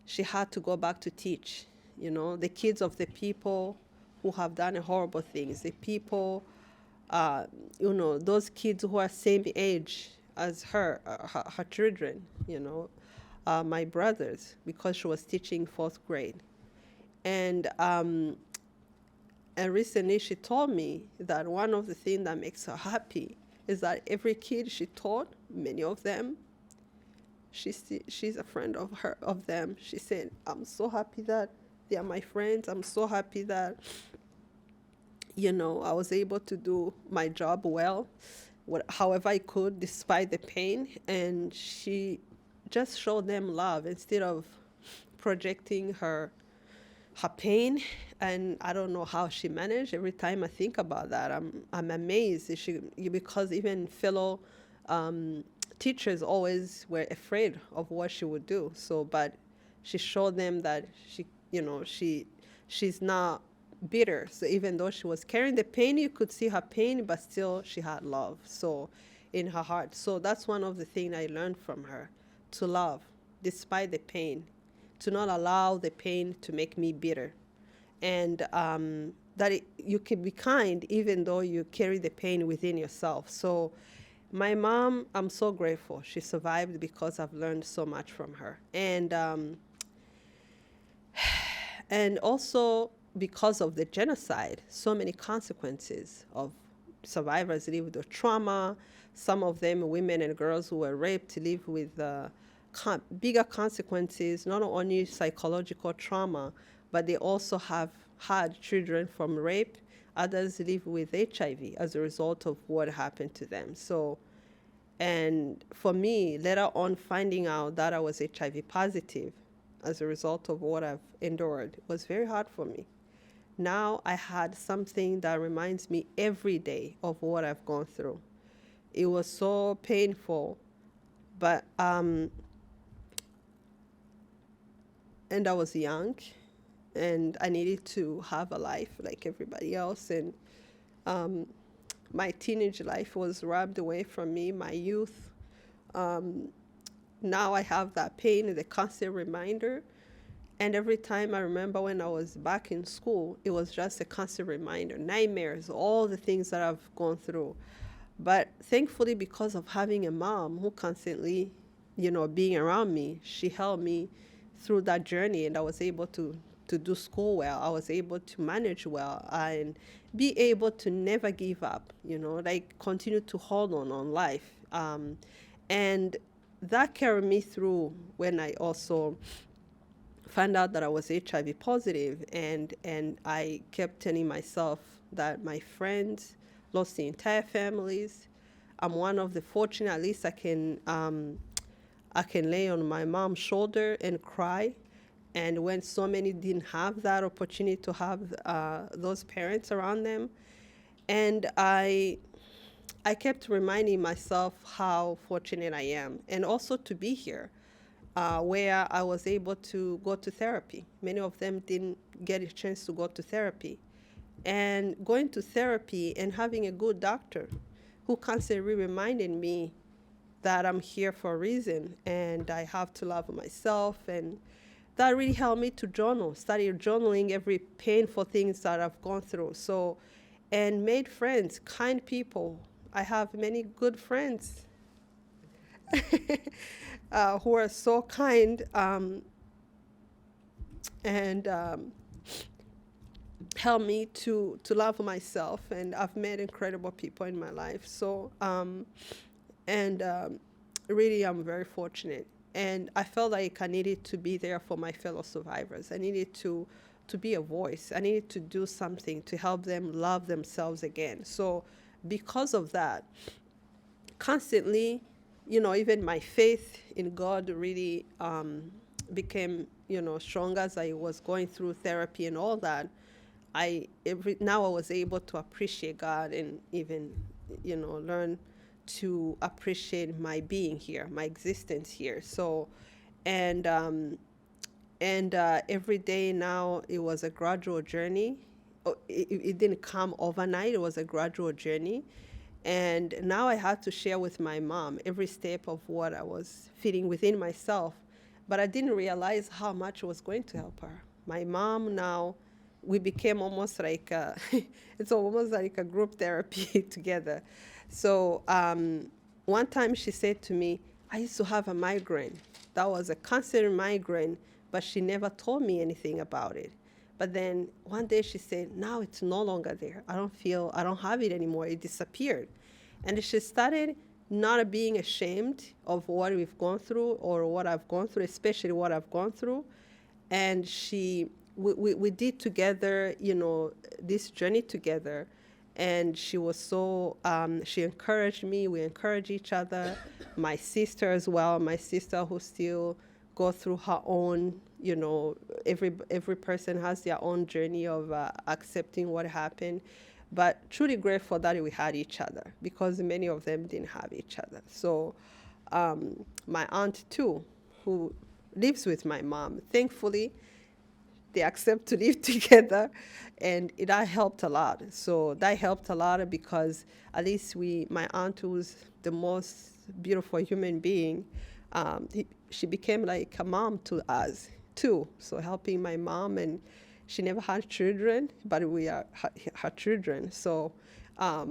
S2: she had to go back to teach, the kids of the people who have done horrible things, the people, those kids who are same age as her children, my brothers, because she was teaching 4th grade. And recently she told me that one of the things that makes her happy is that every kid she taught, many of them, she's a friend of them. She said, I'm so happy that they are my friends. I'm so happy that, I was able to do my job well, however I could, despite the pain. And she just showed them love instead of projecting her pain. And I don't know how she managed. Every time I think about that, I'm amazed. Because even fellow teachers always were afraid of what she would do. So, but she showed them that she's not bitter. So even though she was carrying the pain, you could see her pain, but still she had love. So in her heart. So that's one of the things I learned from her, to love despite the pain, to not allow the pain to make me bitter. And that you can be kind even though you carry the pain within yourself. So my mom, I'm so grateful. She survived because I've learned so much from her. And also because of the genocide, so many consequences of survivors live with the trauma. Some of them, women and girls who were raped, live with bigger consequences, not only psychological trauma, but they also have had children from rape. Others live with HIV as a result of what happened to them. So, and for me, later on finding out that I was HIV positive as a result of what I've endured was very hard for me. Now I had something that reminds me every day of what I've gone through. It was so painful, but, and I was young, and I needed to have a life like everybody else. And my teenage life was robbed away from me, my youth. Now I have that pain, the constant reminder. And every time I remember when I was back in school, it was just a constant reminder, nightmares, all the things that I've gone through. But thankfully, because of having a mom who constantly, being around me, she helped me through that journey, and I was able to do school well. I was able to manage well and be able to never give up, continue to hold on life. And that carried me through when I also found out that I was HIV positive, and I kept telling myself that my friends lost the entire families. I'm one of the fortunate. At least I can lay on my mom's shoulder and cry. And when so many didn't have that opportunity to have those parents around them, and I kept reminding myself how fortunate I am, and also to be here, where I was able to go to therapy. Many of them didn't get a chance to go to therapy. And going to therapy and having a good doctor who constantly reminded me that I'm here for a reason and I have to love myself. And that really helped me to journal, started journaling every painful things that I've gone through. So, and made friends, kind people. I have many good friends who are so kind and helped me to love myself. And I've met incredible people in my life. So, really, I'm very fortunate. And I felt like I needed to be there for my fellow survivors. I needed to be a voice. I needed to do something to help them love themselves again. So because of that, constantly, even my faith in God really became, strong as I was going through therapy and all that. Now I was able to appreciate God and even, learn to appreciate my being here, my existence here. So, and every day now it was a gradual journey. It didn't come overnight. It was a gradual journey. And now I had to share with my mom every step of what I was feeling within myself. But I didn't realize how much it was going to help her. My mom now, we became almost like it's almost like a group therapy together. So one time she said to me, I used to have a migraine. That was a constant migraine, but she never told me anything about it. But then one day she said, now it's no longer there. I don't have it anymore. It disappeared. And she started not being ashamed of what we've gone through or what I've gone through, especially what I've gone through. And we did together, this journey together. And she was so, she encouraged me. We encourage each other. My sister as well, my sister who still go through her own, every person has their own journey of accepting what happened. But truly grateful that we had each other because many of them didn't have each other. So my aunt too, who lives with my mom, thankfully, they accept to live together, and that helped a lot. So that helped a lot because at least my aunt, who's the most beautiful human being, she became like a mom to us too. So helping my mom, and she never had children, but we are her children. So, at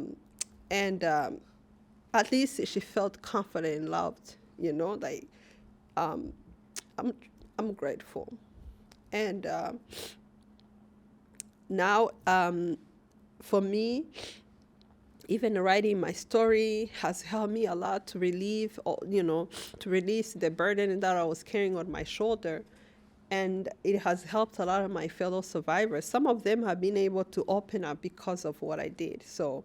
S2: least she felt confident and loved. I'm grateful. And now, for me, even writing my story has helped me a lot to relieve, to release the burden that I was carrying on my shoulder. And it has helped a lot of my fellow survivors. Some of them have been able to open up because of what I did. So,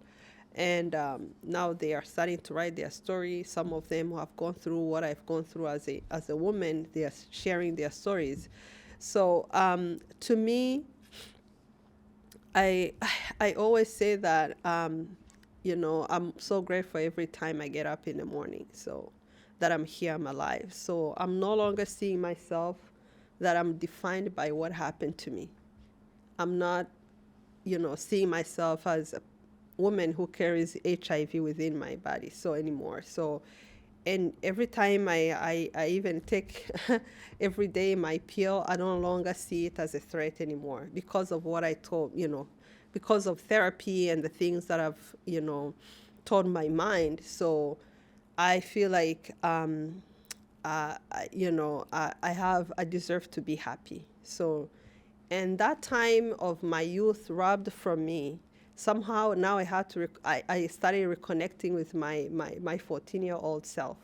S2: and now they are starting to write their story. Some of them who have gone through what I've gone through as a woman, they are sharing their stories. So to me, I always say that, I'm so grateful every time I get up in the morning, so that I'm here, I'm alive. So I'm no longer seeing myself that I'm defined by what happened to me. I'm not, seeing myself as a woman who carries HIV within my body anymore. So, and every time I even take every day my pill, I no longer see it as a threat anymore because of what I told, because of therapy and the things that I've, told my mind. So I feel like, I deserve to be happy. So, and that time of my youth robbed from me, somehow now I had to, I started reconnecting with my 14-year-old self,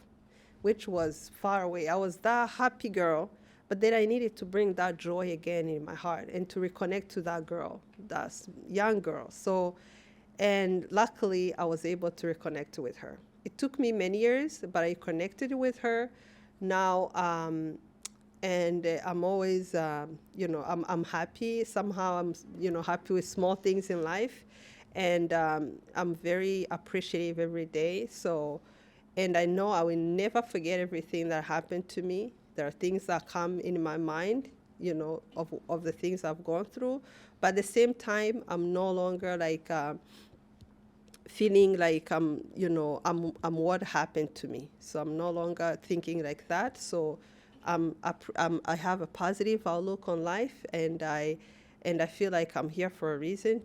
S2: which was far away. I was that happy girl, but then I needed to bring that joy again in my heart and to reconnect to that girl, that young girl. So, and luckily I was able to reconnect with her. It took me many years, but I connected with her now. And I'm always, I'm happy. Somehow I'm, happy with small things in life. And I'm very appreciative every day. So, and I know I will never forget everything that happened to me. There are things that come in my mind, of the things I've gone through. But at the same time, I'm no longer like feeling like I'm what happened to me. So I'm no longer thinking like that. So I have a positive outlook on life, and I feel like I'm here for a reason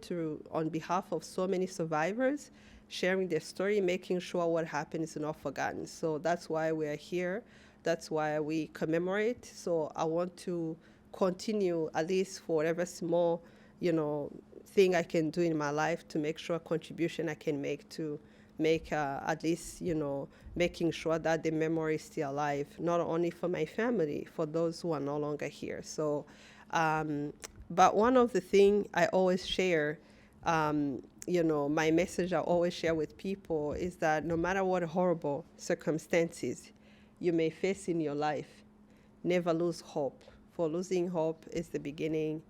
S2: on behalf of so many survivors, sharing their story, making sure what happened is not forgotten. So that's why we are here. That's why we commemorate. So I want to continue, at least for whatever small, thing I can do in my life to make sure contribution I can make to make at least, making sure that the memory is still alive, not only for my family, for those who are no longer here. So, but one of the things I always share, my message I always share with people is that no matter what horrible circumstances you may face in your life, never lose hope. For losing hope is the beginning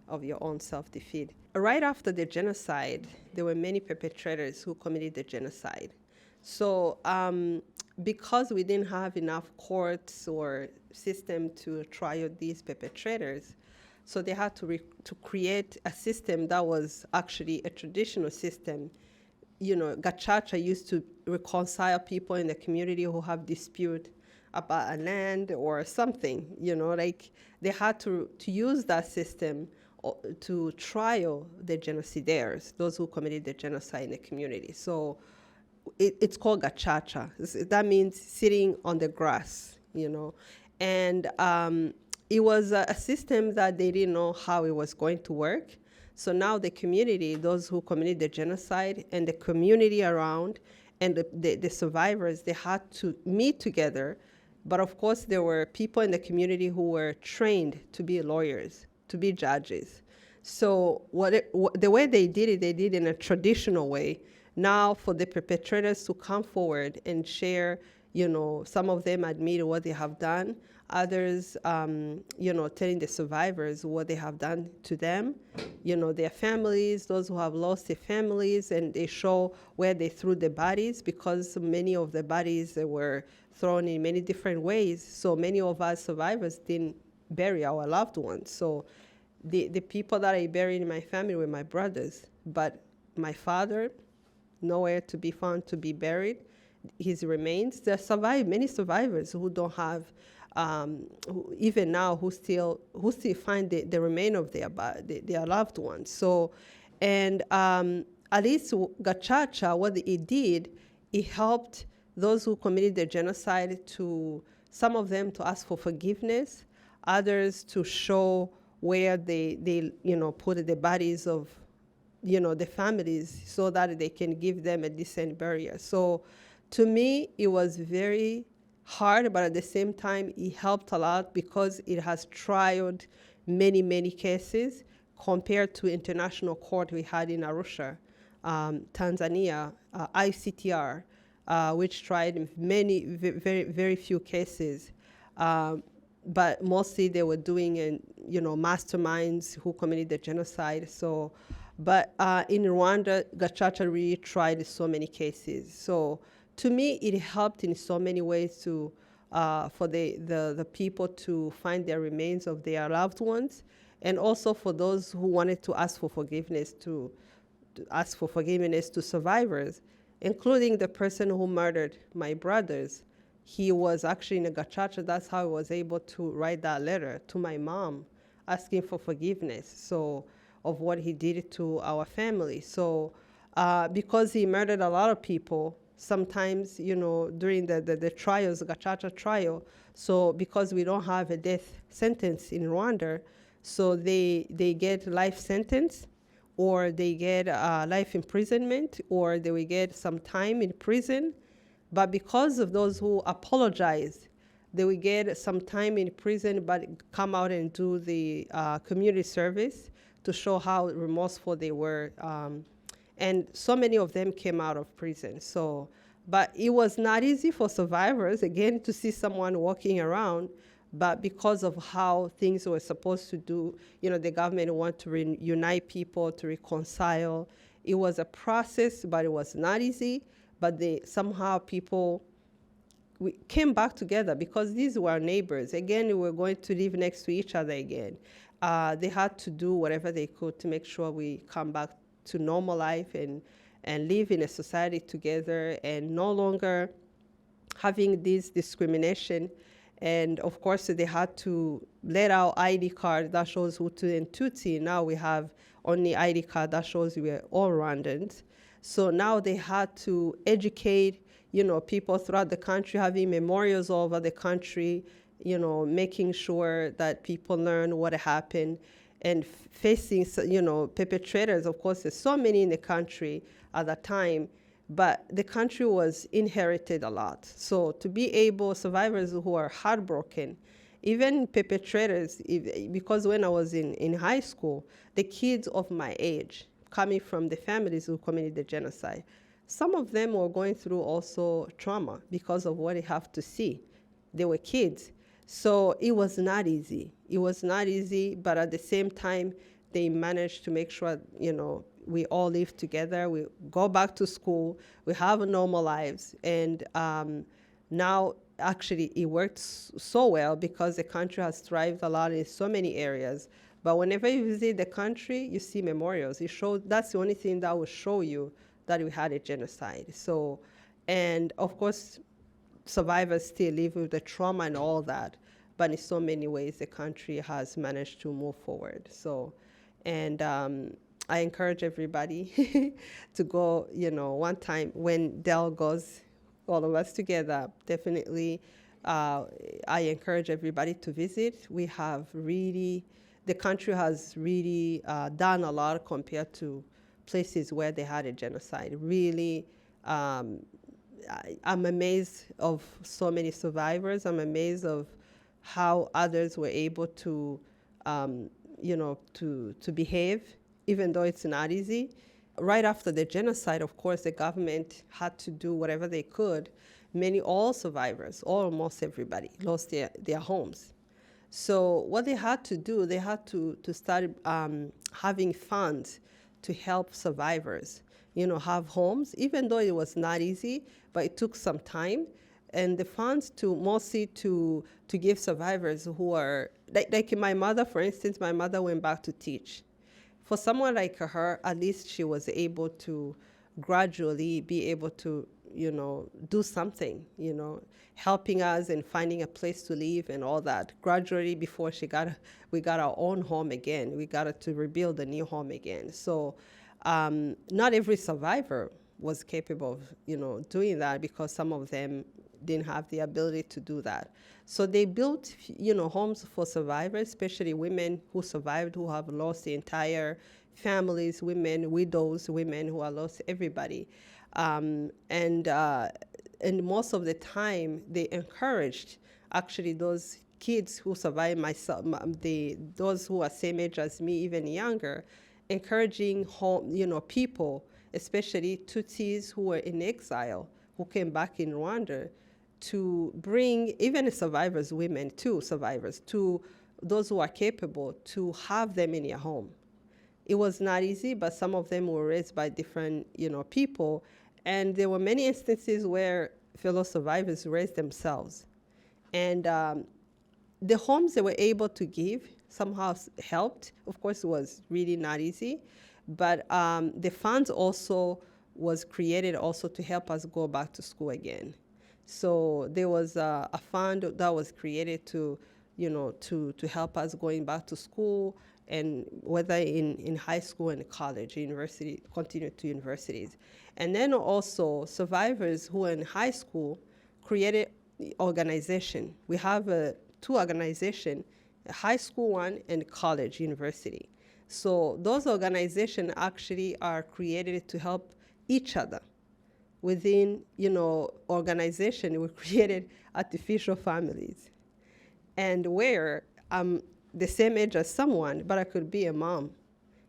S2: of your own self-defeat. Right after the genocide, there were many perpetrators who committed the genocide. So because we didn't have enough courts or system to trial these perpetrators, so they had to create a system that was actually a traditional system. Gacaca used to reconcile people in the community who have dispute about a land or something, they had to use that system to trial the genocidaires, those who committed the genocide in the community. So it's called gacaca. That means sitting on the grass, and it was a system that they didn't know how it was going to work. So now the community, those who committed the genocide, and the community around, and the survivors, they had to meet together. But of course, there were people in the community who were trained to be lawyers, to be judges. So the way they did it in a traditional way. Now for the perpetrators to come forward and share, some of them admit what they have done, others, telling the survivors what they have done to them, their families, those who have lost their families, and they show where they threw the bodies, because many of the bodies were thrown in many different ways. So many of us survivors didn't bury our loved ones. So the people that I buried in my family were my brothers, but my father, nowhere to be found to be buried. His remains, there survive many survivors who don't have, even now, who still find the remain of their loved ones. So, and at least Gacaca, what it did, it helped those who committed the genocide to, some of them to ask for forgiveness, others to show where they put the bodies of the families, so that they can give them a decent burial. So to me, it was very hard, but at the same time, it helped a lot because it has trialed many, many cases compared to international court we had in Arusha, Tanzania, ICTR, which tried many, very, very few cases. But mostly they were doing, masterminds who committed the genocide. So, but in Rwanda, Gacaca really tried so many cases. So to me, it helped in so many ways to, for the people to find their remains of their loved ones, and also for those who wanted to ask for forgiveness, to ask for forgiveness to survivors, including the person who murdered my brothers. He was actually in a Gacaca. That's how I was able to write that letter to my mom, asking for forgiveness. So, of what he did to our family. So, because he murdered a lot of people, sometimes, during the trials, the Gacaca trial, so because we don't have a death sentence in Rwanda, so they get life sentence, or they get life imprisonment, or they will get some time in prison. But because of those who apologize, they will get some time in prison, but come out and do the community service to show how remorseful they were. And so many of them came out of prison. So, but it was not easy for survivors, again, to see someone walking around. But because of how things were supposed to do, the government wanted to reunite people, to reconcile. It was a process, but it was not easy. But somehow people we came back together because these were our neighbors. Again, we were going to live next to each other again. They had to do whatever they could to make sure we come back to normal life and live in a society together, and no longer having this discrimination. And of course, they had to let our ID card that shows Hutu and Tutsi. Now we have only ID card that shows we are all Rwandans. So now they had to educate, people throughout the country, having memorials all over the country, making sure that people learn what happened, and facing, perpetrators. Of course, there's so many in the country at that time, but the country was inherited a lot. So to be able, survivors who are heartbroken, even perpetrators, because when I was in high school, the kids of my age, coming from the families who committed the genocide, some of them were going through also trauma because of what they have to see. They were kids. So it was not easy. It was not easy, but at the same time, they managed to make sure, we all live together, we go back to school, we have normal lives. And now, actually, it worked so well because the country has thrived a lot in so many areas. But whenever you visit the country, you see memorials. That's the only thing that will show you that we had a genocide. So, and of course, survivors still live with the trauma and all that, but in so many ways the country has managed to move forward. So, and I encourage everybody to go, one time when Dell goes, all of us together, definitely I encourage everybody to visit. We have really, the country has really done a lot compared to places where they had a genocide. Really, I'm amazed of so many survivors. I'm amazed of how others were able to, to behave, even though it's not easy. Right after the genocide, of course, the government had to do whatever they could. All survivors, almost everybody, lost their homes. So what they had to do, they had to start having funds to help survivors, have homes, even though it was not easy, but it took some time. And the funds mostly to give survivors who are, like my mother, for instance, my mother went back to teach. For someone like her, at least she was able to gradually be able to, do something, helping us and finding a place to live and all that. Gradually, before we got our own home again. We got to rebuild a new home again. So not every survivor was capable of, doing that because some of them didn't have the ability to do that. So they built, homes for survivors, especially women who survived, who have lost the entire families, women, widows, women who have lost everybody. And most of the time, they encouraged actually those kids who survived, those who are same age as me, even younger, encouraging people, especially Tutsis who were in exile, who came back in Rwanda, to bring even survivors, women too, survivors, to those who are capable, to have them in your home. It was not easy, but some of them were raised by different, people. And there were many instances where fellow survivors raised themselves. And the homes they were able to give somehow helped. Of course, it was really not easy. But the funds also was created also to help us go back to school again. So there was a fund that was created to help us going back to school, and whether in high school and college, university, continue to universities. And then also survivors who are in high school created organization. We have two organizations, a high school one and college, university. So those organizations actually are created to help each other. Within, organization, we created artificial families. And where I'm the same age as someone, but I could be a mom.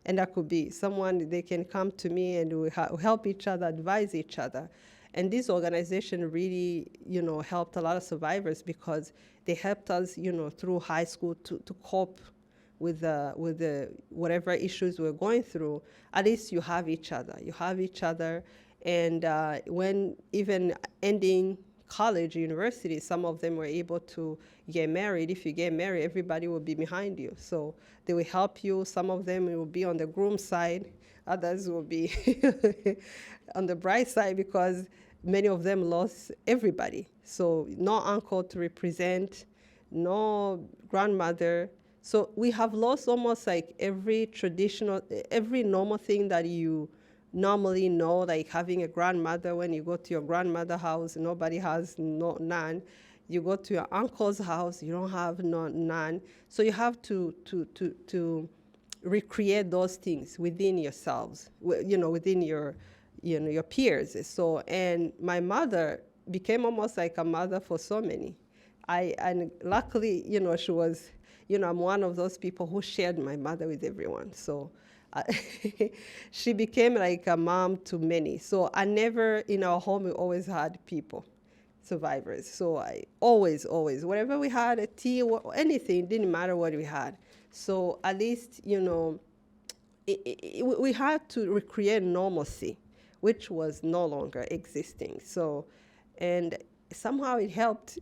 S2: And I could be someone, they can come to me and we help each other, advise each other. And this organization really, helped a lot of survivors because they helped us, through high school to cope with the whatever issues we're going through. At least you have each other. You have each other. And when even ending college, university, some of them were able to get married. If you get married, everybody will be behind you. So they will help you. Some of them will be on the groom side. Others will be on the bride side because many of them lost everybody. So no uncle to represent, no grandmother. So we have lost almost like every normal thing that you normally know, like having a grandmother. When you go to your grandmother's house, nobody has none. You go to your uncle's house, you don't have none. So you have to recreate those things within yourselves, within your peers. So, and my mother became almost like a mother for so many. And luckily, she was, I'm one of those people who shared my mother with everyone. So uh, she became like a mom to many. So I never, in our home, we always had people, survivors. So I always, whatever we had, a tea, anything, didn't matter what we had. So at least, we had to recreate normalcy, which was no longer existing. So, and somehow it helped,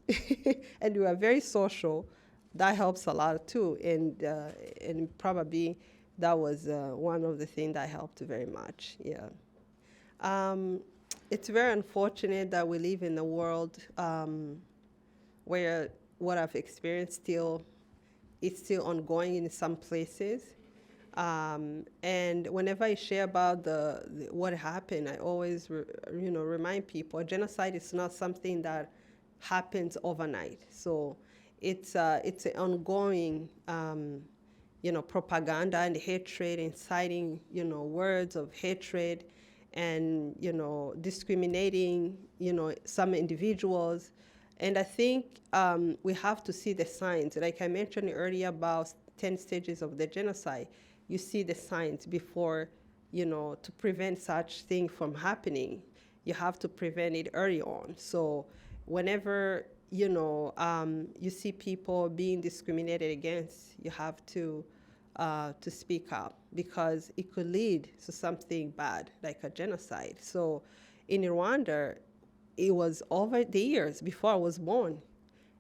S2: and we were very social. That helps a lot too, and probably that was one of the things that helped very much. Yeah. It's very unfortunate that we live in a world where what I've experienced it's still ongoing in some places. And whenever I share about what happened, I always remind people genocide is not something that happens overnight. So it's an ongoing propaganda and hatred, inciting words of hatred, and discriminating some individuals. And I think we have to see the signs. Like I mentioned earlier about 10 stages of the genocide, you see the signs before, to prevent such thing from happening. You have to prevent it early on. So whenever, you see people being discriminated against, you have to speak up, because it could lead to something bad, like a genocide. So in Rwanda, it was over the years before I was born.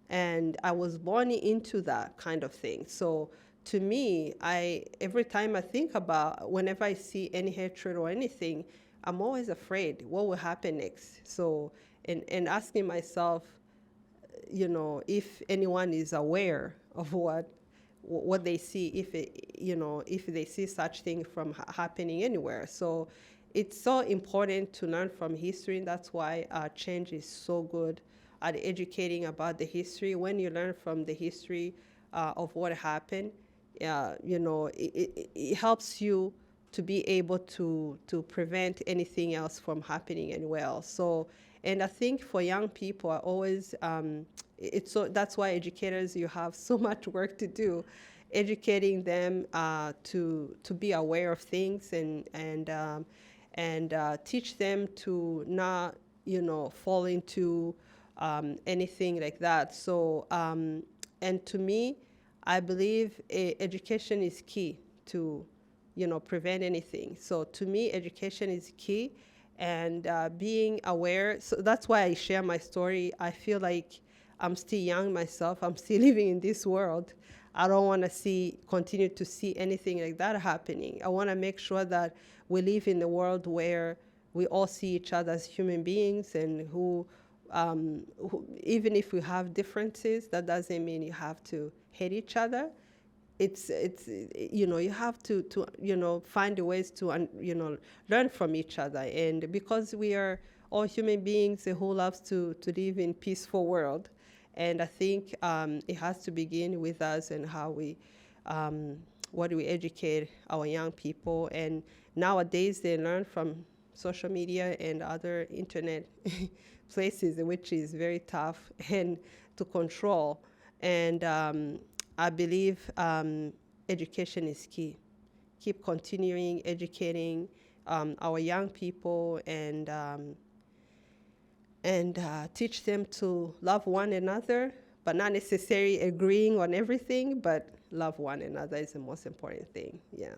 S2: And I was born into that kind of thing. So to me, every time I think about, whenever I see any hatred or anything, I'm always afraid what will happen next. So, and asking myself, if anyone is aware of what they see, if they see such thing from happening anywhere. So it's so important to learn from history, and that's why Chhange is so good at educating about the history. When you learn from the history of what happened, it helps you to be able to prevent anything else from happening anywhere else. So, and I think for young people, I always, that's why educators, you have so much work to do, educating them to be aware of things, and teach them to not, fall into anything like that. So, and to me, I believe education is key to, prevent anything. So to me, education is key, and being aware. So that's why I share my story. I feel like I'm still young myself. I'm still living in this world. I don't want to continue to see anything like that happening. I want to make sure that we live in a world where we all see each other as human beings, and who even if we have differences, that doesn't mean you have to hate each other. It's you have to find ways to learn from each other, and because we are all human beings who loves to live in peaceful world, and I think it has to begin with us, and how we what do we educate our young people. And nowadays they learn from social media and other internet places, which is very tough and to control. And I believe education is key. Keep continuing educating our young people, and teach them to love one another, but not necessarily agreeing on everything, but love one another is the most important thing. Yeah.